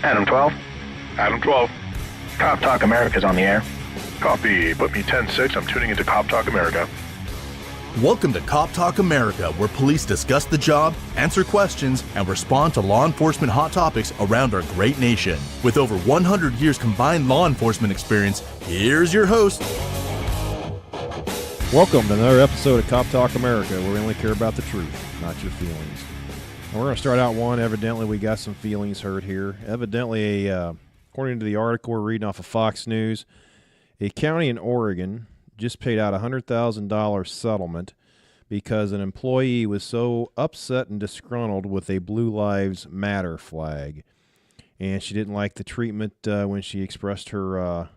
Adam 12. Adam 12. Cop Talk America's on the air. Copy. Put me 10-6. I'm tuning into Cop Talk America. Welcome to Cop Talk America, where police discuss the job, answer questions, and respond to law enforcement hot topics around our great nation. With over 100 years combined law enforcement experience, here's your host. Welcome to another episode of Cop Talk America, where we only care about the truth, not your feelings. And we're going to start out one. Evidently, we got some feelings hurt here. Evidently, according to the article we're reading off of Fox News, a county in Oregon just paid out a $100,000 settlement because an employee was so upset and disgruntled with a Blue Lives Matter flag. And she didn't like the treatment when she expressed her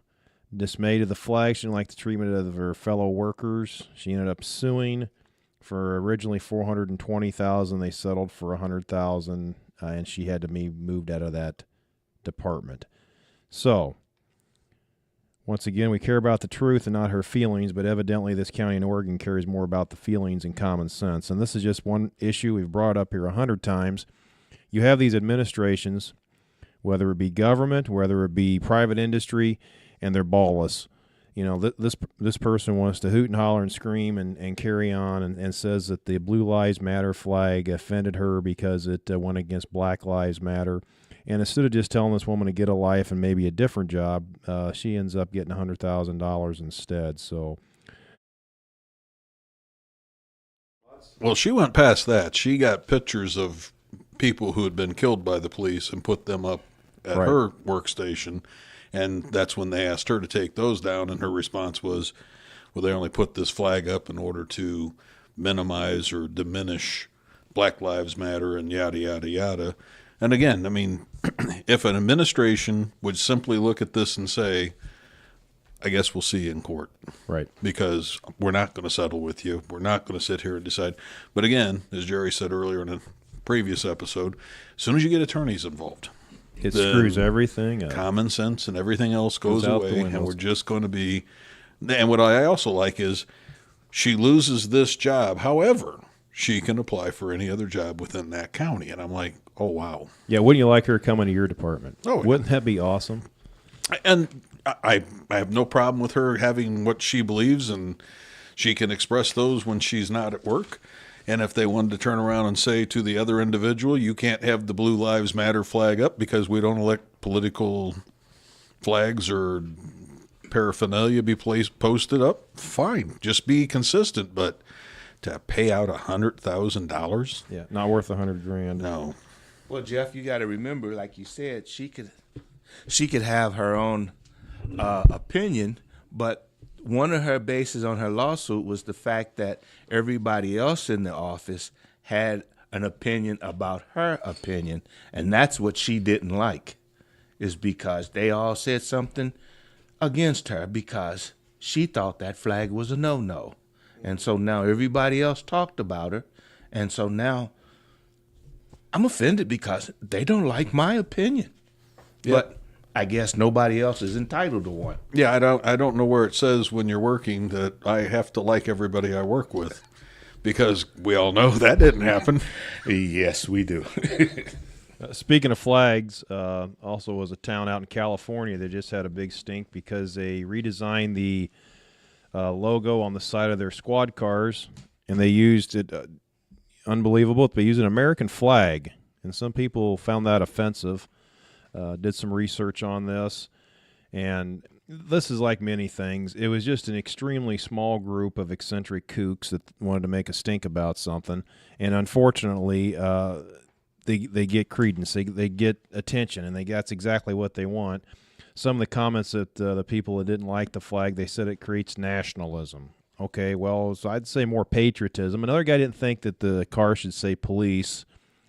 dismay to the flag. She didn't like the treatment of her fellow workers. She ended up suing for originally $420,000. They settled for $100,000, and she had to be moved out of that department. So, once again, we care about the truth and not her feelings, but evidently this county in Oregon cares more about the feelings and common sense. And this is just one issue we've brought up here 100 times. You have these administrations, whether it be government, whether it be private industry, and they're ballless. You know, this person wants to hoot and holler and scream and carry on and says that the Blue Lives Matter flag offended her because it went against Black Lives Matter. And instead of just telling this woman to get a life and maybe a different job, she ends up getting $100,000 instead. So, well, she went past that. She got pictures of people who had been killed by the police and put them up at her workstation. And that's when they asked her to take those down. And her response was, well, they only put this flag up in order to minimize or diminish Black Lives Matter and yada, yada, yada. And again, I mean, if an administration would simply look at this and say, I guess we'll see you in court. Right. Because we're not going to settle with you. We're not going to sit here and decide. But again, as Jerry said earlier in a previous episode, as soon as you get attorneys involved, it screws everything up. Common sense and everything else goes away, and we're just going to be. And what I also like is she loses this job. However, she can apply for any other job within that county. And I'm like, oh, wow. Yeah, wouldn't you like her coming to your department? Oh, wouldn't that be awesome? And I have no problem with her having what she believes, and she can express those when she's not at work. And if they wanted to turn around and say to the other individual, you can't have the Blue Lives Matter flag up because we don't elect political flags or paraphernalia be posted up, fine. Just be consistent. But to pay out $100,000? Yeah, not worth $100,000. No. Well, Jeff, you got to remember, like you said, she could have her own opinion, but one of her bases on her lawsuit was the fact that everybody else in the office had an opinion about her opinion, and that's what she didn't like, is because they all said something against her because she thought that flag was a no-no. And so now everybody else talked about her, and so now I'm offended because they don't like my opinion. Yeah. But I guess nobody else is entitled to one. Yeah, I don't know where it says when you're working that I have to like everybody I work with, because we all know that didn't happen. Yes, we do. Speaking of flags, also was a town out in California that just had a big stink because they redesigned the logo on the side of their squad cars, and they used it, unbelievable, they used an American flag, and some people found that offensive. Did some research on this, and this is like many things. It was just an extremely small group of eccentric kooks that wanted to make a stink about something, and unfortunately, they get credence, they get attention, and that's exactly what they want. Some of the comments that the people that didn't like the flag, they said it creates nationalism. Okay, well, so I'd say more patriotism. Another guy didn't think that the car should say police.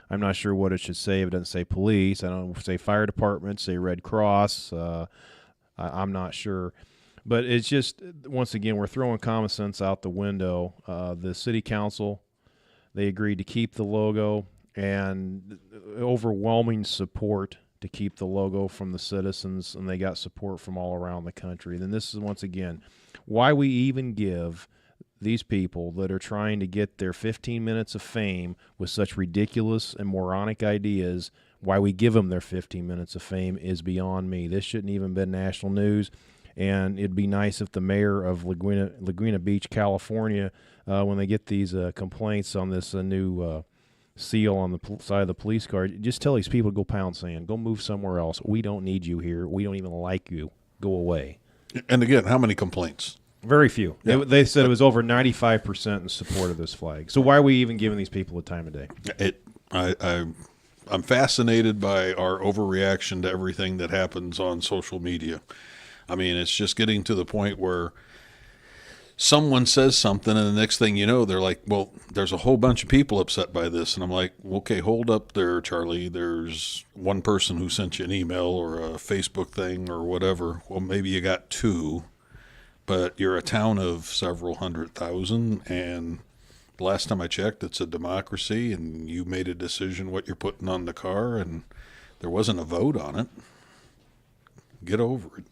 I'm not sure what it should say if it doesn't say police. I don't say fire department, say Red Cross. I'm not sure. But it's just, once again, we're throwing common sense out the window. The city council, they agreed to keep the logo, and overwhelming support to keep the logo from the citizens, and they got support from all around the country. Then this is, once again, why we even give these people that are trying to get their 15 minutes of fame with such ridiculous and moronic ideas, Why we give them their 15 minutes of fame is beyond me. This shouldn't even been national news. And it'd be nice if the mayor of Laguna Beach, California, when they get these complaints on this new seal on the side of the police car, just tell these people to go pound sand. Go move somewhere else. We don't need you here. We don't even like you. Go away. And again, how many complaints? Very few. Yeah. They said it was over 95% in support of this flag. So why are we even giving these people the time of day? I'm fascinated by our overreaction to everything that happens on social media. I mean, it's just getting to the point where someone says something and the next thing you know, they're like, well, there's a whole bunch of people upset by this. And I'm like, okay, hold up there, Charlie. There's one person who sent you an email or a Facebook thing or whatever. Well, maybe you got two, but you're a town of several 100,000. And the last time I checked, it's a democracy and you made a decision what you're putting on the car and there wasn't a vote on it. Get over it.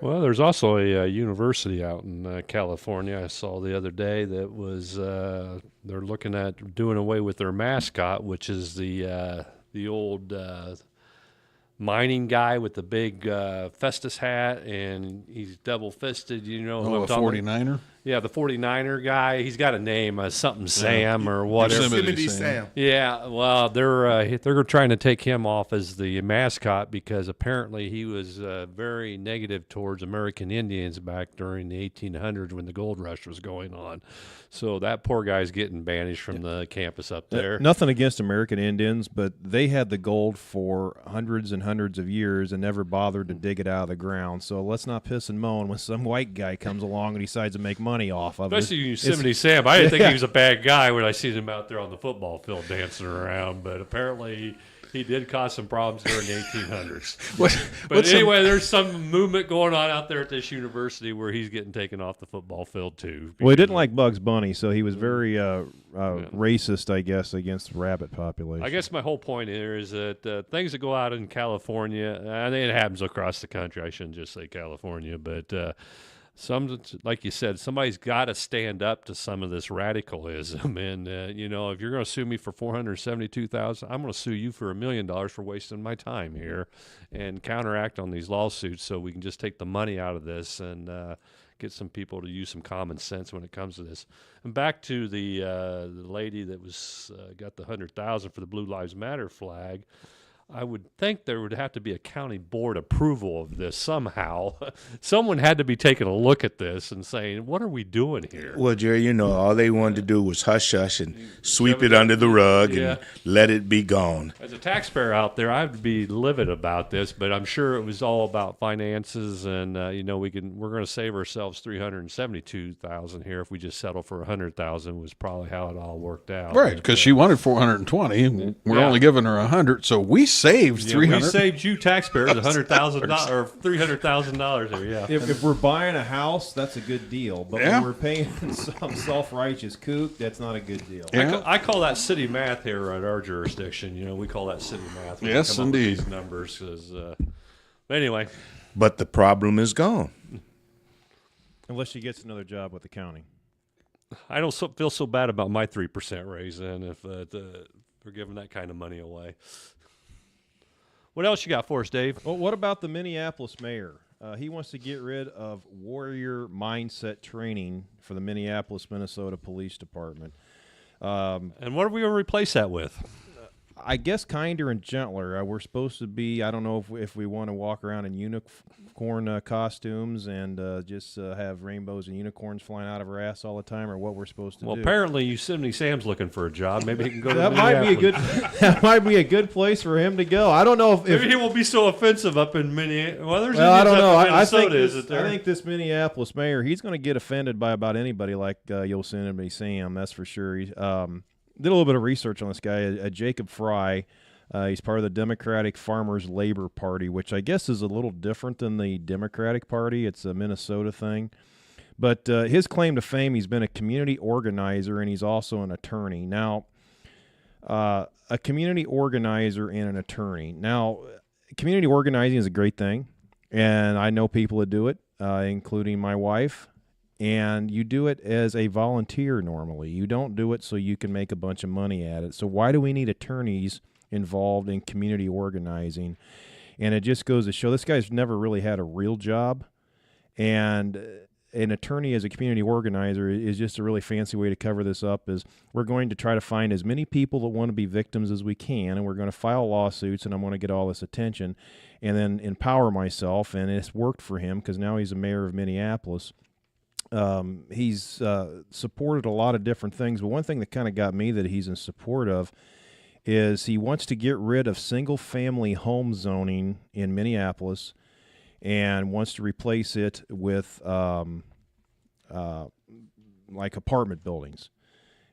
Well, there's also a university out in California I saw the other day that was they're looking at doing away with their mascot, which is the old mining guy with the big Festus hat, and he's double-fisted. You know who I'm talking about? 49er? Yeah, the 49er guy. He's got a name, something Sam or whatever. Yosemite Sam. Yeah, well, they're trying to take him off as the mascot because apparently he was very negative towards American Indians back during the 1800s when the gold rush was going on. So that poor guy's getting banished from the campus up there. Nothing against American Indians, but they had the gold for hundreds and hundreds of years and never bothered to dig it out of the ground. So let's not piss and moan when some white guy comes along and decides to make money off of it. Especially Yosemite Sam. I didn't think he was a bad guy when I seen him out there on the football field dancing around, but apparently he did cause some problems during the 1800s. But anyway, there's some movement going on out there at this university where he's getting taken off the football field too. Well, he didn't like Bugs Bunny, so he was very racist, I guess, against the rabbit population. I guess my whole point here is that things that go out in California, I think it happens across the country. I shouldn't just say California, but some, like you said, somebody's got to stand up to some of this radicalism. And, if you're going to sue me for $472,000, I'm going to sue you for $1 million for wasting my time here and counteract on these lawsuits so we can just take the money out of this and get some people to use some common sense when it comes to this. And back to the lady that was got the $100,000 for the Blue Lives Matter flag. I would think there would have to be a county board approval of this somehow. Someone had to be taking a look at this and saying, what are we doing here? Well, Jerry, all they wanted to do was hush and sweep it under the rug and let it be gone. As a taxpayer out there, I'd be livid about this, but I'm sure it was all about finances, and we're going to save ourselves $372,000 here if we just settle for $100,000 was probably how it all worked out. Right, because she wanted 420, and we're only giving her 100, so we saved 300. We saved you taxpayers $100,000 or $300,000 there. Yeah. If we're buying a house, that's a good deal. But when we're paying some self-righteous kook, that's not a good deal. Yeah. I call that city math here at our jurisdiction. We call that city math. Yes, indeed. These numbers, but anyway. But the problem is gone. Unless she gets another job with the county. I don't feel so bad about my 3% raise then if we're giving that kind of money away. What else you got for us, Dave? Well, what about the Minneapolis mayor? He wants to get rid of warrior mindset training for the Minneapolis, Minnesota Police Department. And what are we going to replace that with? I guess kinder and gentler. We're supposed to be, I don't know if we want to walk around in unicorn costumes and just have rainbows and unicorns flying out of our ass all the time, or what we're supposed to do. Well, apparently Yosemite Sam's looking for a job. Maybe he can go to that might be a good place for him to go. I don't know if maybe he won't be so offensive up in Minneapolis. Well, I don't know. I think this Minneapolis mayor, he's going to get offended by about anybody like Yosemite Sam. That's for sure. Did a little bit of research on this guy, Jacob Frye. He's part of the Democratic Farmers Labor Party, which I guess is a little different than the Democratic Party. It's a Minnesota thing. But his claim to fame, he's been a community organizer, and he's also an attorney. Now, a community organizer and an attorney. Now, community organizing is a great thing, and I know people that do it, including my wife. And you do it as a volunteer normally. You don't do it so you can make a bunch of money at it. So why do we need attorneys involved in community organizing. And it just goes to show this guy's never really had a real job. And an attorney as a community organizer is just a really fancy way to cover this up. Is we're going to try to find as many people that want to be victims as we can, and we're going to file lawsuits, and I'm going to get all this attention and then empower myself. And it's worked for him because now he's the mayor of Minneapolis. He's supported a lot of different things, but one thing that kind of got me that he's in support of is he wants to get rid of single-family home zoning in Minneapolis and wants to replace it with like apartment buildings.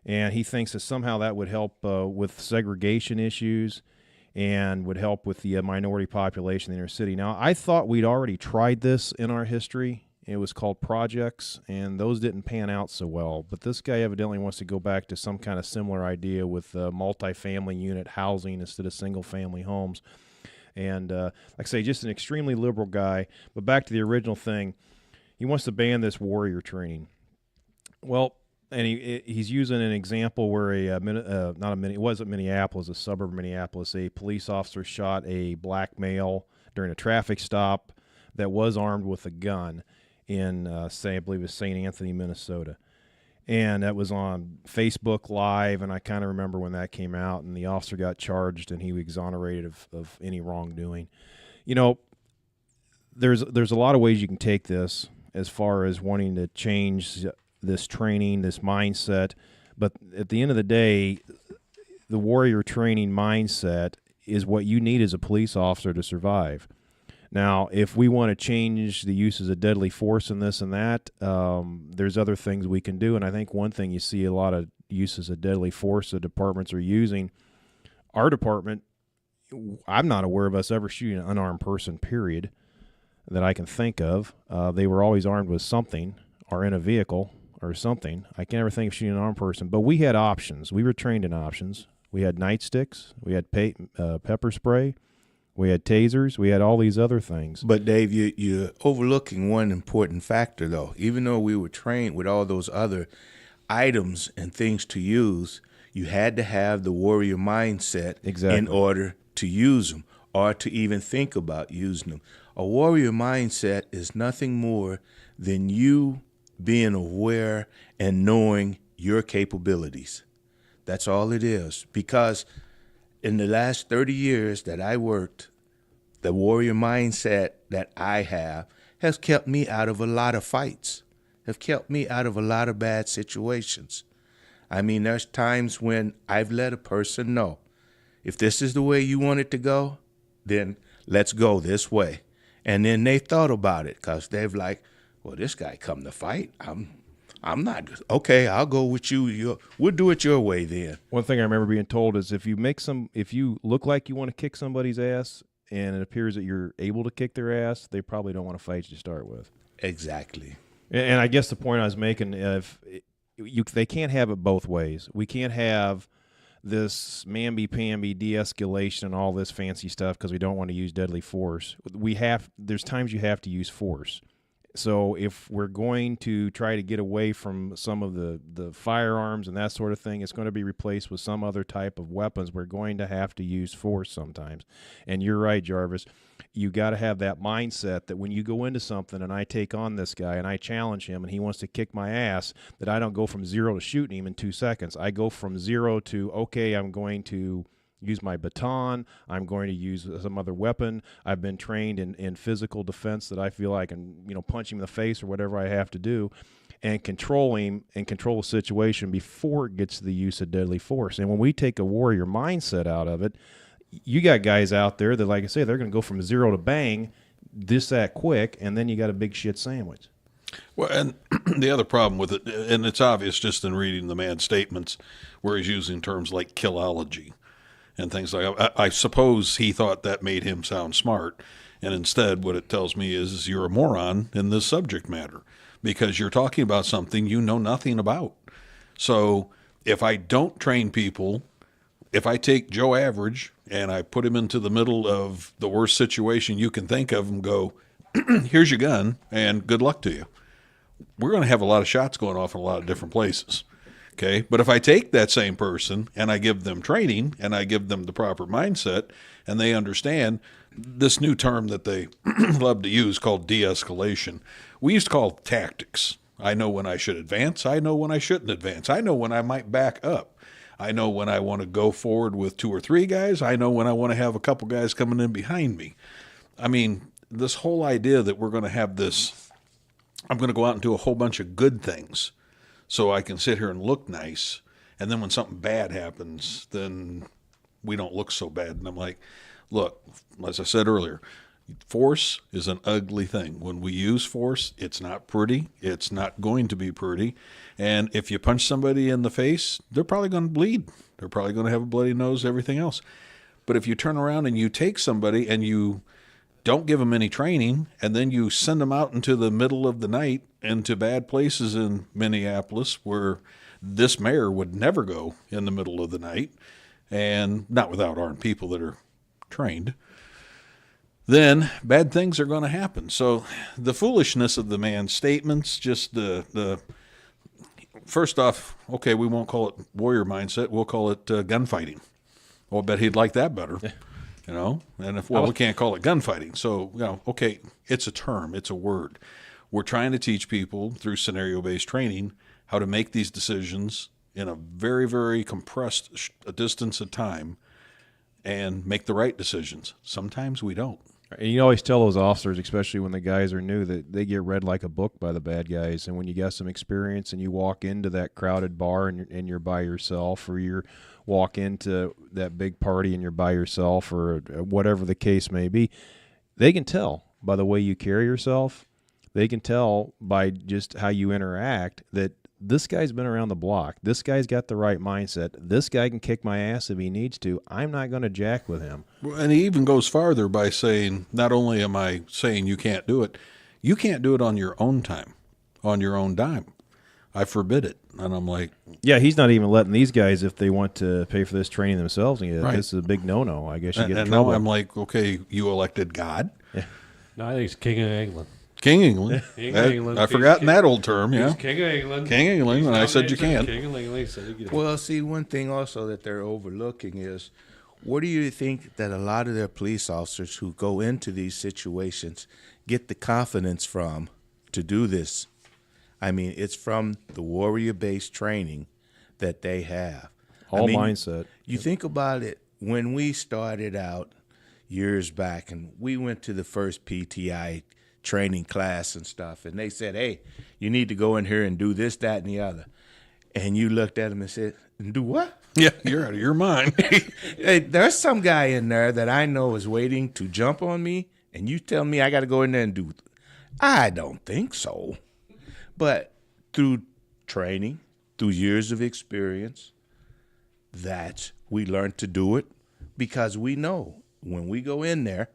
And he thinks that somehow that would help with segregation issues and would help with the minority population in the inner city. Now, I thought we'd already tried this in our history. It was called projects, and those didn't pan out so well. But this guy evidently wants to go back to some kind of similar idea with multifamily unit housing instead of single-family homes. And like I say, just an extremely liberal guy. But back to the original thing, he wants to ban this warrior training. Well, and he's using an example where it wasn't Minneapolis, a suburb of Minneapolis, a police officer shot a black male during a traffic stop that was armed with a gun in, I believe it was St. Anthony, Minnesota. And that was on Facebook Live, and I kind of remember when that came out, and the officer got charged, and he was exonerated of any wrongdoing. You know, there's a lot of ways you can take this as far as wanting to change this training, this mindset, but at the end of the day, the warrior training mindset is what you need as a police officer to survive. Now, if we want to change the uses of deadly force and this and that, there's other things we can do. And I think one thing you see a lot of uses of deadly force that departments are using. Our department, I'm not aware of us ever shooting an unarmed person, period, that I can think of. They were always armed with something or in a vehicle or something. I can't ever think of shooting an armed person. But we had options. We were trained in options. We had nightsticks. We had pepper spray. We had tasers. We had all these other things. But, Dave, you're overlooking one important factor, though. Even though we were trained with all those other items and things to use, you had to have the warrior mindset in order to use them or to even think about using them. A warrior mindset is nothing more than you being aware and knowing your capabilities. That's all it is. Because in the last 30 years that I worked, the warrior mindset that I have has kept me out of a lot of fights, have kept me out of a lot of bad situations. I mean, there's times when I've let a person know, if this is the way you want it to go, then let's go this way. And then they thought about it because they've like, well, this guy come to fight. I'm not okay. I'll go with you. We'll do it your way then. One thing I remember being told is if you look like you want to kick somebody's ass, and it appears that you're able to kick their ass, they probably don't want to fight you to start with. Exactly. And I guess the point I was making, they can't have it both ways. We can't have this mamby-pamby de-escalation and all this fancy stuff because we don't want to use deadly force. There's times you have to use force. So if we're going to try to get away from some of the firearms and that sort of thing, it's going to be replaced with some other type of weapons. We're going to have to use force sometimes. And you're right, Jarvis. You got to have that mindset that when you go into something and I take on this guy and I challenge him and he wants to kick my ass, that I don't go from 0 to shooting him in 2 seconds. I go from 0 to, okay, I'm going to use my baton. I'm going to use some other weapon. I've been trained in physical defense that I feel I can, punch him in the face or whatever I have to do, and control him and control the situation before it gets to the use of deadly force. And when we take a warrior mindset out of it, you got guys out there that, like I say, they're going to go from 0 to bang that quick, and then you got a big shit sandwich. Well, and the other problem with it, and it's obvious just in reading the man's statements, where he's using terms like killology and things like that. I suppose he thought that made him sound smart, and instead what it tells me is you're a moron in this subject matter because you're talking about something you know nothing about. So if I don't train people, if I take Joe Average and I put him into the middle of the worst situation you can think of and go, here's your gun and good luck to you, we're going to have a lot of shots going off in a lot of different places. Okay. But if I take that same person and I give them training and I give them the proper mindset and they understand this new term that they love to use called de-escalation, we used to call it tactics. I know when I should advance. I know when I shouldn't advance. I know when I might back up. I know when I want to go forward with 2 or 3 guys. I know when I want to have a couple guys coming in behind me. I mean, this whole idea that we're going to have this, I'm going to go out and do a whole bunch of good things so I can sit here and look nice. And then when something bad happens, then we don't look so bad. And I'm like, look, as I said earlier, force is an ugly thing. When we use force, it's not pretty. It's not going to be pretty. And if you punch somebody in the face, they're probably going to bleed. They're probably going to have a bloody nose, everything else. But if you turn around and you take somebody and you don't give them any training, and then you send them out into the middle of the night into bad places in Minneapolis where this mayor would never go in the middle of the night, and not without armed people that are trained, then bad things are going to happen. So the foolishness of the man's statements, just the first off, okay, we won't call it warrior mindset. We'll call it gunfighting. Well, I bet he'd like that better. Yeah. You know, and if, well, we can't call it gunfighting. So, you know, okay, it's a term, it's a word. We're trying to teach people through scenario-based training how to make these decisions in a very, very compressed distance of time and make the right decisions. Sometimes we don't. And you always tell those officers, especially when the guys are new, that they get read like a book by the bad guys. And when you got some experience and you walk into that crowded bar and you're by yourself, or you walk into that big party and you're by yourself, or whatever the case may be, they can tell by the way you carry yourself. They can tell by just how you interact that this guy's been around the block. This guy's got the right mindset. This guy can kick my ass if he needs to. I'm not going to jack with him. And he even goes farther by saying, not only am I saying you can't do it on your own time, on your own dime. I forbid it. And I'm like... Yeah, he's not even letting these guys, if they want to pay for this training themselves, right. This is a big no-no. I guess you get in and trouble. now I'm like, okay, you elected God? Yeah. No, I think it's King of England. King England. King of England. I've forgotten that old term, yeah. He's King of England. King of England, and I said you can't. King of England, said you get it. Well, see, one thing also that they're overlooking is, where do you think that a lot of their police officers who go into these situations get the confidence from to do this? I mean, it's from the warrior-based training that they have. All mindset. You think about it, when we started out years back and we went to the first PTI training class and stuff, and they said, hey, you need to go in here and do this, that, and the other. And you looked at them and said, do what? Yeah, you're out of your mind. Hey, there's some guy in there that I know is waiting to jump on me, and you tell me I got to go in there and do it. I don't think so. But through training, through years of experience, that we learn to do it, because we know when we go in there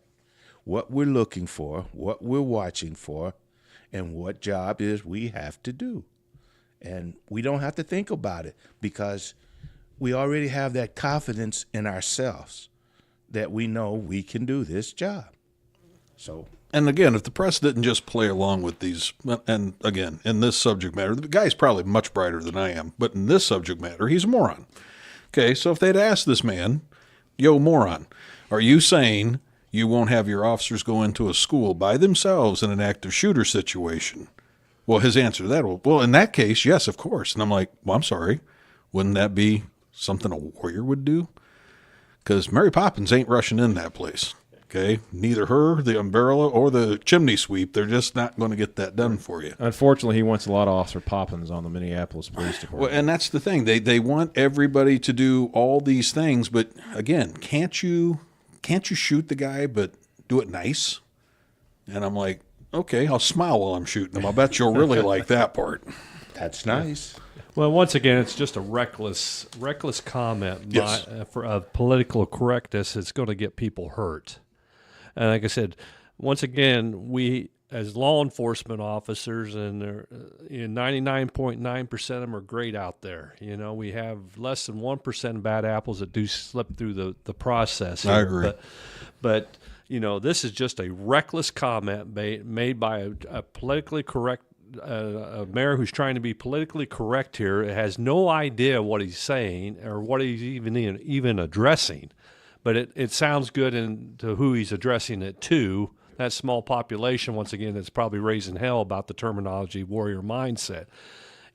what we're looking for, what we're watching for, and what job is we have to do. And we don't have to think about it, because we already have that confidence in ourselves that we know we can do this job. So, and again, if the press didn't just play along with these, and again, in this subject matter, the guy's probably much brighter than I am, but in this subject matter, he's a moron. Okay, so if they'd asked this man, yo, moron, are you saying you won't have your officers go into a school by themselves in an active shooter situation? Well, his answer to that, well, in that case, yes, of course. And I'm like, well, I'm sorry. Wouldn't that be something a warrior would do? Because Mary Poppins ain't rushing in that place. Okay, neither her, the umbrella, or the chimney sweep, they're just not going to get that done for you. Unfortunately, he wants a lot of Officer Poppins on the Minneapolis Police Department. Well, and that's the thing. They want everybody to do all these things, but again, can't you shoot the guy, but do it nice? And I'm like, okay, I'll smile while I'm shooting him. I'll bet you'll really like that part. that's nice. Well, once again, it's just a reckless comment Yes. for political correctness. It's going to get people hurt. And like I said, once again, we as law enforcement officers, and 99.9% of them are great out there. You know, we have less than 1% bad apples that do slip through the process here. I agree. But you know, this is just a reckless comment made by a politically correct a mayor who's trying to be politically correct here has no idea what he's saying or what he's even addressing. But it sounds good to who he's addressing it to. That small population, once again, that's probably raising hell about the terminology warrior mindset.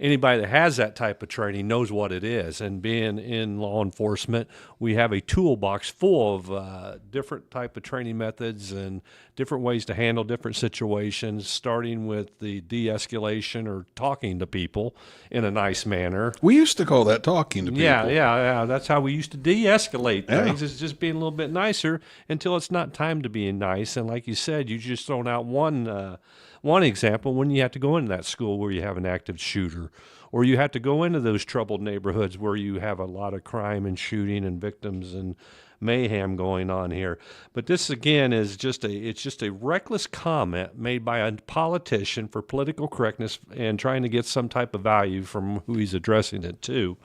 Anybody that has that type of training knows what it is. And being in law enforcement, we have a toolbox full of different type of training methods and different ways to handle different situations, starting with the de-escalation or talking to people in a nice manner. We used to call that talking to people. Yeah. That's how we used to de-escalate things. It's just being a little bit nicer until it's not time to be nice. And like you said, you just thrown out one example when you have to go into that school where you have an active shooter, or you have to go into those troubled neighborhoods where you have a lot of crime and shooting and victims and mayhem going on here. But this again is just a reckless comment made by a politician for political correctness and trying to get some type of value from who he's addressing it to.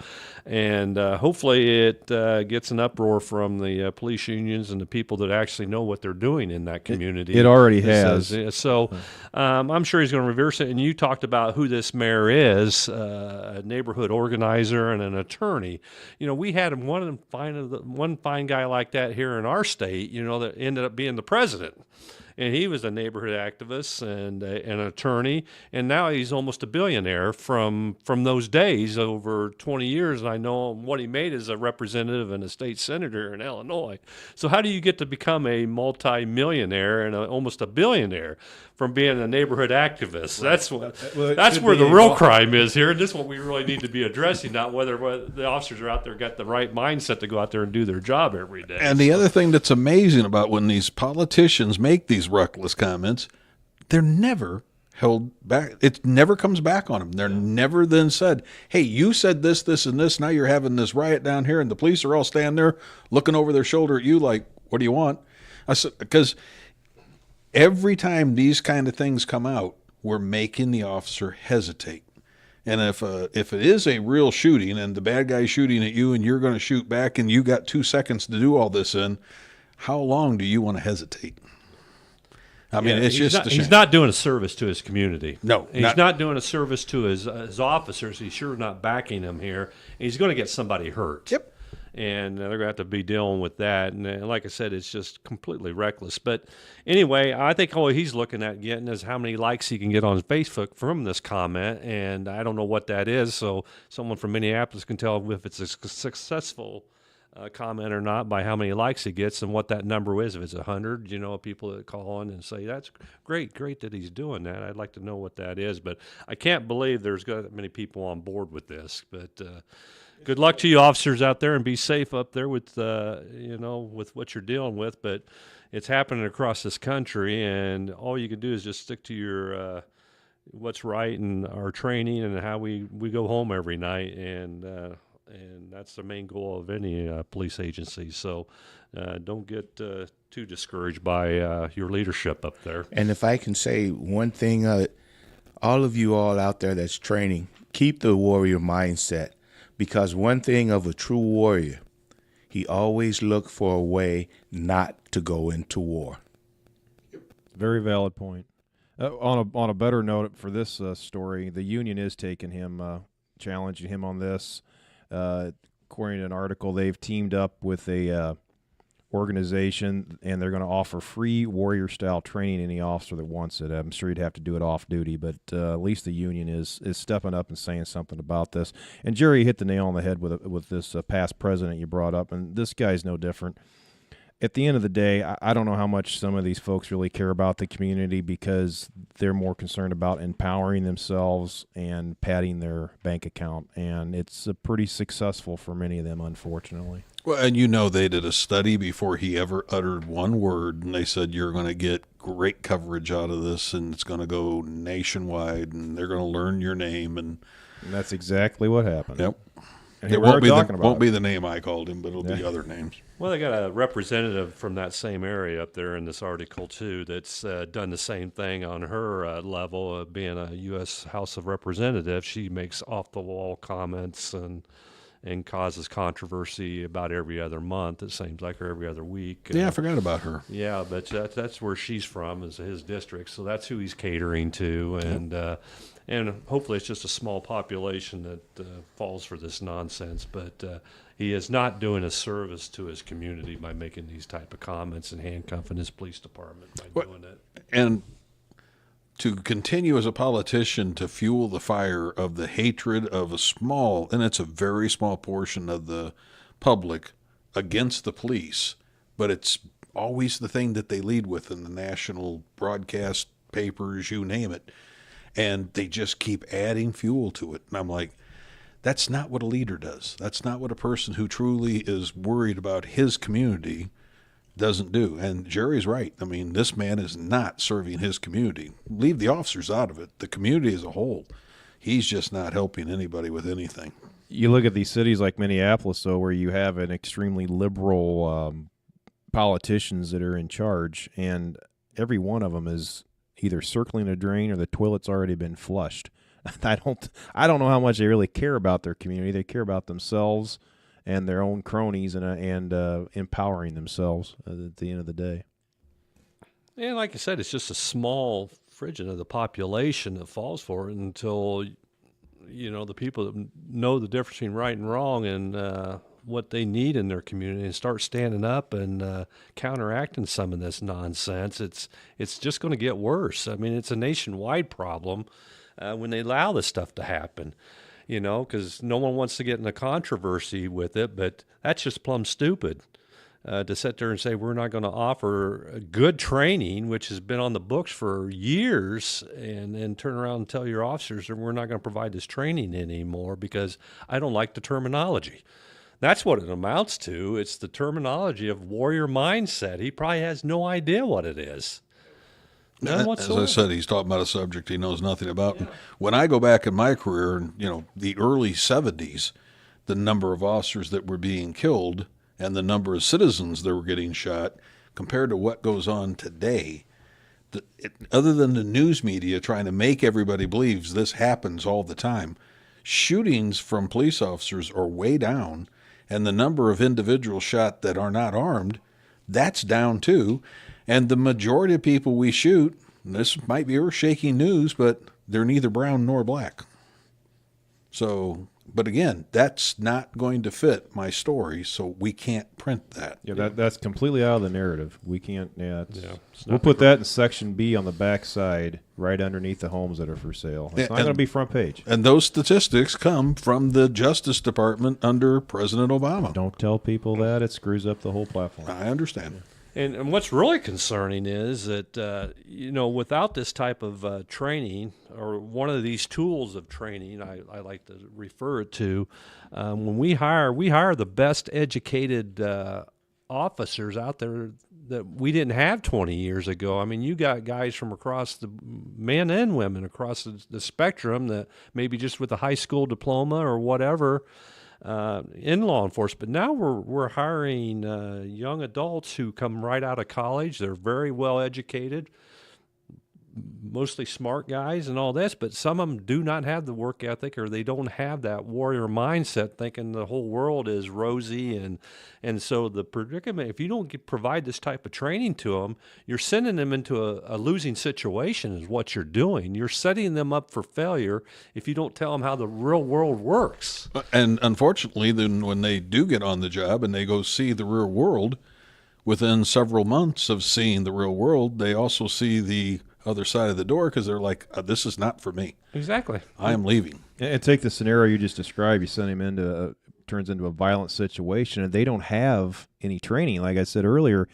And hopefully it gets an uproar from the police unions and the people that actually know what they're doing in that community. It already has. So I'm sure he's going to reverse it. And you talked about who this mayor is, a neighborhood organizer and an attorney. We had one fine guy like that here in our state, that ended up being the president. And he was a neighborhood activist and an attorney, and now he's almost a billionaire from those days over 20 years. And I know what he made as a representative and a state senator in Illinois. So how do you get to become a multi-millionaire and almost a billionaire from being a neighborhood activist? Right. That's where the real crime is here. And this is what we really need to be addressing, not whether the officers are out there got the right mindset to go out there and do their job every day. And the other thing that's amazing about when these politicians make these reckless comments, they're never held back. It never comes back on them. They're never then said, hey, you said this, this, and this. Now you're having this riot down here, and the police are all standing there looking over their shoulder at you like, what do you want? I said, because every time these kind of things come out, we're making the officer hesitate. And if it is a real shooting and the bad guy's shooting at you and you're going to shoot back and you got 2 seconds to do all this in, how long do you want to hesitate? I mean, it's just a shame. He's not doing a service to his community. No. He's not doing a service to his officers. He's sure not backing them here. He's going to get somebody hurt. Yep. And they're going to have to be dealing with that. And like I said, it's just completely reckless. But anyway, I think all he's looking at getting is how many likes he can get on Facebook from this comment. And I don't know what that is. So someone from Minneapolis can tell if it's a successful comment or not by how many likes he gets and what that number is. If it's 100, people that call on and say, that's great that he's doing that. I'd like to know what that is. But I can't believe there's that many people on board with this. But good luck to you officers out there, and be safe up there with, with what you're dealing with. But it's happening across this country, and all you can do is just stick to your what's right and our training and how we go home every night. And that's the main goal of any police agency. So don't get too discouraged by your leadership up there. And if I can say one thing, all of you all out there that's training, keep the warrior mindset. Because one thing of a true warrior, he always looked for a way not to go into war. Very valid point. On a better note for this story, the union is taking him, challenging him on this. According to an article, they've teamed up with a organization, and they're going to offer free warrior-style training to any officer that wants it. I'm sure you'd have to do it off-duty, but at least the union is stepping up and saying something about this. And Jerry hit the nail on the head with this past president you brought up, and this guy's no different. At the end of the day, I don't know how much some of these folks really care about the community, because they're more concerned about empowering themselves and padding their bank account, and it's pretty successful for many of them, unfortunately. Well, and they did a study before he ever uttered one word, and they said you're going to get great coverage out of this, and it's going to go nationwide, and they're going to learn your name. And that's exactly what happened. Yep. And it won't be the name I called him, but it'll be other names. Well, they got a representative from that same area up there in this article, too, that's done the same thing on her level of being a U.S. House of Representatives. She makes off-the-wall comments and and causes controversy about every other month, it seems like, or every other week. Yeah, I forgot about her. Yeah, but that's where she's from, is his district. So that's who he's catering to, and hopefully it's just a small population that falls for this nonsense. But he is not doing a service to his community by making these type of comments and handcuffing his police department by doing it. And to continue as a politician to fuel the fire of the hatred of a small, and it's a very small portion of the public against the police, but it's always the thing that they lead with in the national broadcast papers, you name it. And they just keep adding fuel to it. And I'm like, that's not what a leader does. That's not what a person who truly is worried about his community doesn't do. And Jerry's right. I mean, this man is not serving his community. Leave the officers out of it. The community as a whole, he's just not helping anybody with anything. You look at these cities like Minneapolis, though, where you have an extremely liberal politicians that are in charge, and every one of them is either circling a drain or the toilet's already been flushed. I don't know how much they really care about their community. They care about themselves and their own cronies and empowering themselves at the end of the day. And like I said, it's just a small fraction of the population that falls for it until, the people that know the difference between right and wrong and what they need in their community and start standing up and counteracting some of this nonsense. It's just going to get worse. I mean, it's a nationwide problem when they allow this stuff to happen. Because no one wants to get in a controversy with it, but that's just plumb stupid to sit there and say we're not going to offer good training, which has been on the books for years, and then turn around and tell your officers that we're not going to provide this training anymore because I don't like the terminology. That's what it amounts to. It's the terminology of warrior mindset. He probably has no idea what it is. None whatsoever. As I said, he's talking about a subject he knows nothing about. Yeah. When I go back in my career, the early 70s, the number of officers that were being killed and the number of citizens that were getting shot compared to what goes on today, other than the news media trying to make everybody believe this happens all the time, shootings from police officers are way down, and the number of individuals shot that are not armed, that's down too. And the majority of people we shoot, this might be earth-shaking news, but they're neither brown nor black. So, but again, that's not going to fit my story, so we can't print that. Yeah, that's completely out of the narrative. We can't. We'll put that in section B on the back side, right underneath the homes that are for sale. It's not going to be front page. And those statistics come from the Justice Department under President Obama. Don't tell people that; it screws up the whole platform. I understand. Yeah. And what's really concerning is that, without this type of training or one of these tools of training, I like to refer it to, when we hire the best educated officers out there that we didn't have 20 years ago. I mean, you got guys from across the men and women across the spectrum that maybe just with a high school diploma or whatever, in law enforcement. Now we're hiring young adults who come right out of college. They're very well educated, mostly smart guys and all this, but some of them do not have the work ethic, or they don't have that warrior mindset, thinking the whole world is rosy. And so the predicament, if you don't provide this type of training to them, you're sending them into a losing situation is what you're doing. You're setting them up for failure if you don't tell them how the real world works. And unfortunately, then when they do get on the job and they go see the real world, within several months of seeing the real world, they also see the other side of the door because they're like, this is not for me. Exactly. I am leaving. And take the scenario you just described. You send him turns into a violent situation, and they don't have any training, like I said earlier,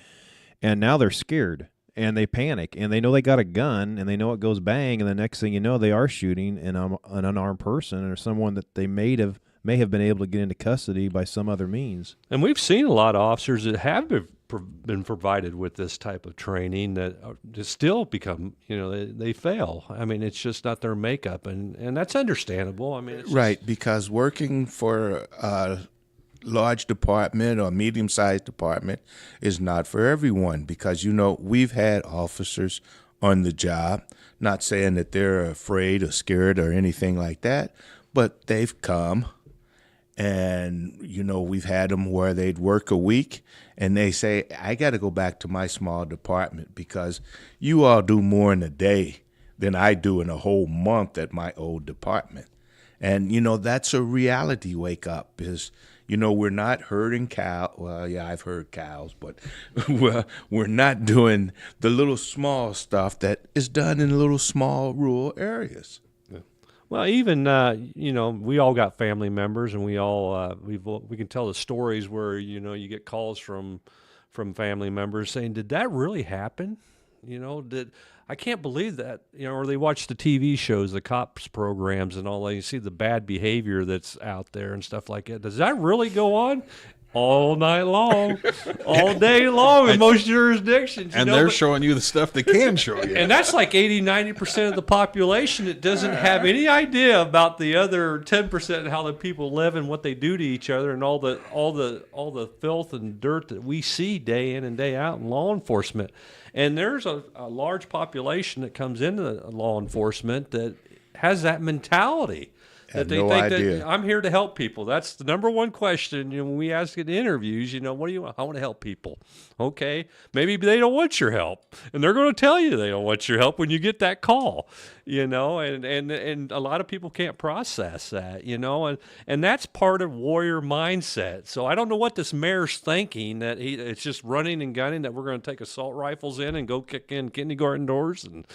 and now they're scared, and they panic, and they know they got a gun, and they know it goes bang, and the next thing you know, they are shooting an unarmed person or someone that they may have been able to get into custody by some other means. And we've seen a lot of officers that have been provided with this type of training that still become, they fail. I mean, it's just not their makeup, and that's understandable. I mean, it's right, because working for a large department or medium-sized department is not for everyone, because, we've had officers on the job, not saying that they're afraid or scared or anything like that, but they've come And, we've had them where they'd work a week and they say, I got to go back to my small department because you all do more in a day than I do in a whole month at my old department. And, that's a reality wake up is, we're not herding cow. Well, yeah, I've heard cows, but we're not doing the little small stuff that is done in little small rural areas. Well, even we all got family members, and we all we can tell the stories where you get calls from family members saying, "Did that really happen?" I can't believe that, or they watch the TV shows, the cops programs, and all that. You see the bad behavior that's out there and stuff like that. Does that really go on? All night long, all day long in most jurisdictions. And they're showing you the stuff they can show you. And that's like 80-90% of the population that doesn't have any idea about the other 10% and how the people live and what they do to each other and all the filth and dirt that we see day in and day out in law enforcement. And there's a large population that comes into law enforcement that has that mentality. That they think idea. That I'm here to help people. That's the number one question when we ask in interviews. What do you want? I want to help people. Okay, maybe they don't want your help, and they're going to tell you they don't want your help when you get that call. And a lot of people can't process that. And that's part of warrior mindset. So I don't know what this mayor's thinking that it's just running and gunning that we're going to take assault rifles in and go kick in kindergarten doors and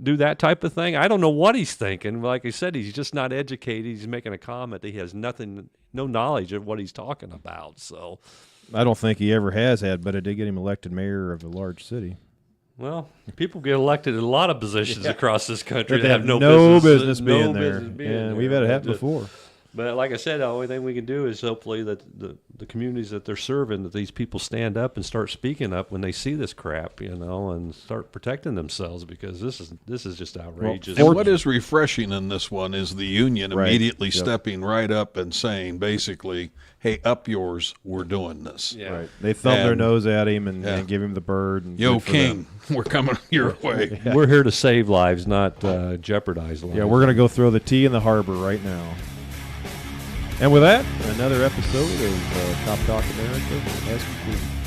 do that type of thing. I don't know what he's thinking. Like I said, he's just not educated. He's making a comment that he has no knowledge of what he's talking about. So I don't think he ever has had, but it did get him elected mayor of a large city. Well, people get elected in a lot of positions across this country that have no business being there. And we've had it happen before. But like I said, the only thing we can do is hopefully that the communities that they're serving, that these people stand up and start speaking up when they see this crap, and start protecting themselves, because this is just outrageous. And what is refreshing in this one is the union immediately stepping right up and saying, basically, hey, up yours, we're doing this. Yeah. Right. They thumb their nose at him and give him the bird. And Yo, King, we're coming your way. Yeah. We're here to save lives, not jeopardize lives. Yeah, we're going to go throw the tea in the harbor right now. And with that, another episode of Cop Talk America has concluded.